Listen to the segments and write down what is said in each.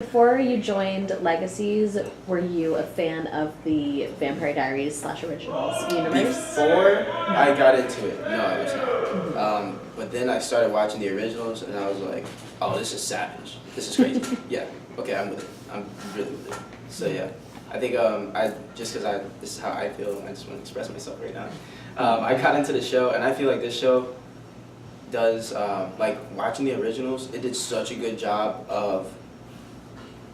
Before you joined Legacies, were you a fan of the Vampire Diaries / Originals universe? Before I got into it, no, I was not. But then I started watching the originals, and I was like, "Oh, this is savage. This is crazy." Yeah, okay, I'm with it. I'm really with it. So yeah, I think I just because this is how I feel. I just want to express myself right now. I got into the show, and I feel like this show does like watching the originals. It did such a good job of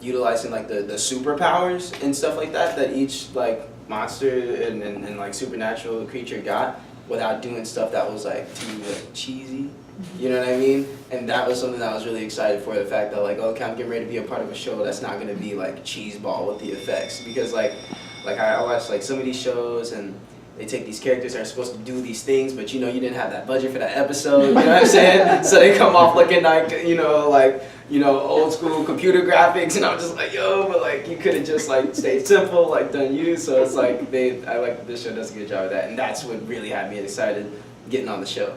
utilizing like the superpowers and stuff like that each like monster and like supernatural creature got without doing stuff that was like too like, cheesy. You know what I mean? And that was something that I was really excited for, the fact that like, okay, I'm getting ready to be a part of a show that's not gonna be like cheeseball with the effects, because like I watch like some of these shows and they take these characters that are supposed to do these things, but you didn't have that budget for that episode, you know what I'm saying? So they come off looking like, old school computer graphics, and I'm just like, yo, but like you could have just like stayed simple, like done you. So it's like I like that this show does a good job of that, and that's what really had me excited getting on the show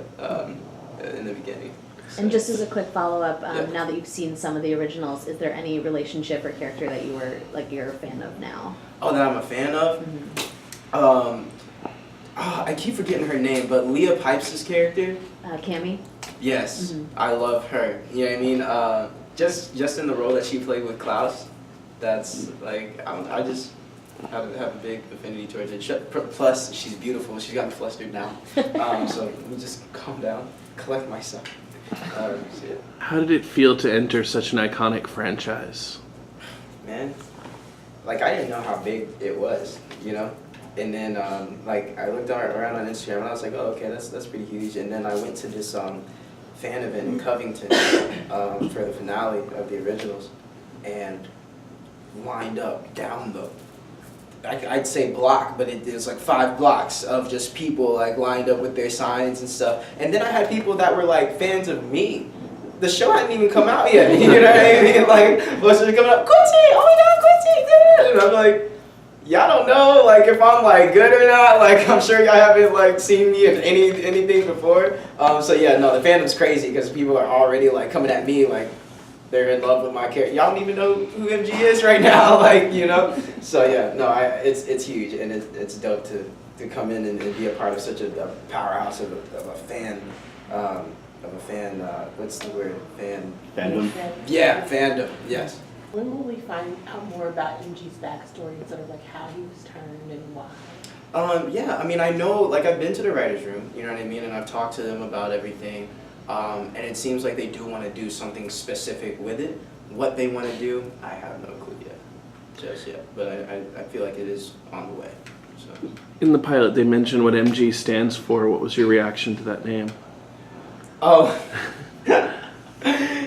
in the beginning. So. And just as a quick follow-up, now that you've seen some of the originals, is there any relationship or character that you're a fan of now? Oh, that I'm a fan of? Mm-hmm. I keep forgetting her name, but Leah Pipes' character. Cammy? Yes, I love her. You know what I mean? Just in the role that she played with Klaus, that's like, I just have a big affinity towards it. Plus, she's beautiful. She's got me flustered now. So let me just calm down, collect myself. How did it feel to enter such an iconic franchise? Man, like I didn't know how big it was, And then like I looked around on Instagram and I was like, oh, okay, that's pretty huge. And then I went to this fan event in Covington for the finale of the originals, and lined up down I'd say block, but it was like 5 blocks of just people like lined up with their signs and stuff. And then I had people that were like fans of me. The show hadn't even come out yet, you know what I mean? Like, what's coming up? Quincy, oh my God, Quincy! And I'm like, y'all don't know like if I'm like good or not. Like I'm sure y'all haven't like seen me in anything before. So yeah, no, the fandom's crazy because people are already like coming at me like they're in love with my character. Y'all don't even know who MG is right now, like So yeah, no, it's huge, and it's dope to come in and be a part of such a powerhouse of a fan. What's the word? Fandom. Yeah, fandom. Yes. When will we find out more about MG's backstory and sort of like how he was turned and why? Yeah, I mean, I know, like, I've been to the writer's room, you know what I mean, and I've talked to them about everything, and it seems like they do want to do something specific with it. What they want to do, I have no clue yet, just yet, but I feel like it is on the way, so. In the pilot, they mentioned what MG stands for. What was your reaction to that name? Oh.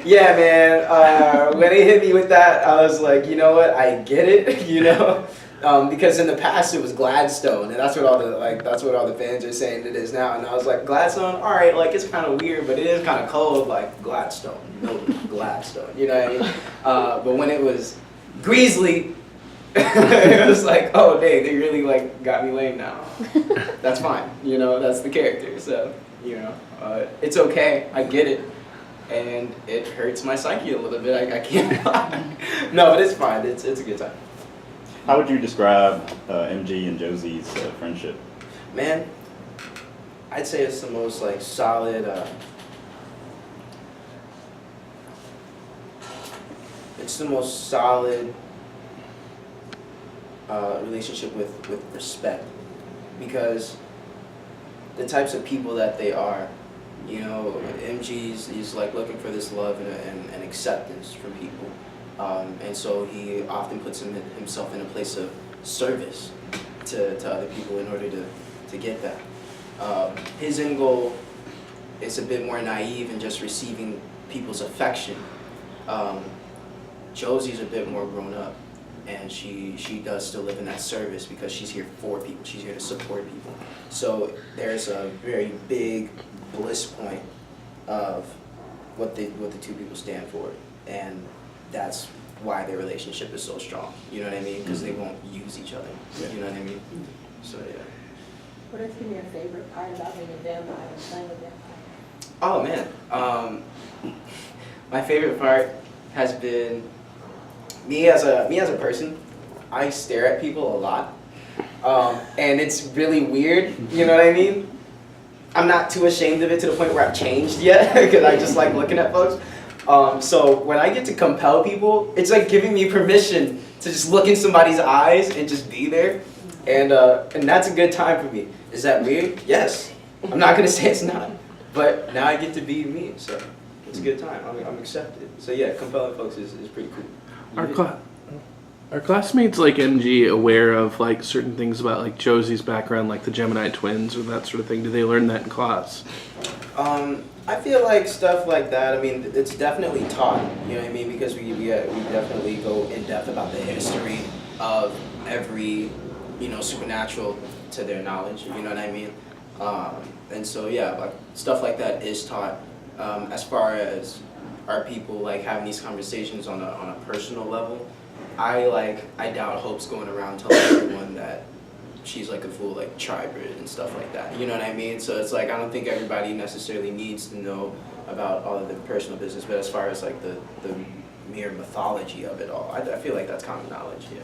Yeah, man. When they hit me with that, I was like, you know what? I get it, because in the past it was Gladstone, and that's what all the fans are saying it is now. And I was like, Gladstone, all right, like it's kind of weird, but it is kind of cold, like Gladstone, no Gladstone, you know what I mean? But when it was Greasley, it was like, oh, they really like got me lame now. That's fine, that's the character, so it's okay. I get it. And it hurts my psyche a little bit. I can't lie. No, but it's fine. It's a good time. How would you describe MG and Josie's friendship? Man, I'd say it's the most like solid. It's the most solid relationship with respect, because the types of people that they are. MG's like looking for this love and acceptance from people, and so he often puts himself in a place of service to other people in order to get that. His end goal is a bit more naive and just receiving people's affection. Josie's a bit more grown up, and she does still live in that service because she's here for people. She's here to support people. So there's a very big bliss point of what the two people stand for, and that's why their relationship is so strong. You know what I mean? Because they won't use each other. Yeah. You know what I mean? So yeah. What has been your favorite part about being a vampire and playing a vampire? Oh man, my favorite part has been me as a person, I stare at people a lot, and it's really weird. You know what I mean? I'm not too ashamed of it to the point where I've changed yet, because I just like looking at folks. So when I get to compel people, it's like giving me permission to just look in somebody's eyes and just be there, and that's a good time for me. Is that weird? Yes. I'm not gonna say it's not, but now I get to be me, so it's a good time. I'm accepted. So yeah, compelling folks is pretty cool. Are classmates like MG aware of like certain things about like Josie's background, like the Gemini twins or that sort of thing? Do they learn that in class? I feel like stuff like that, I mean, it's definitely taught, you know what I mean? Because we definitely go in depth about the history of every, supernatural to their knowledge, you know what I mean? And so, yeah, like, stuff like that is taught. As far as are people, like, having these conversations on a personal level, I doubt Hope's going around telling everyone that she's like a full like tribrid and stuff like that. You know what I mean? So it's like I don't think everybody necessarily needs to know about all of the personal business, but as far as like the mere mythology of it all, I feel like that's common knowledge. Yeah.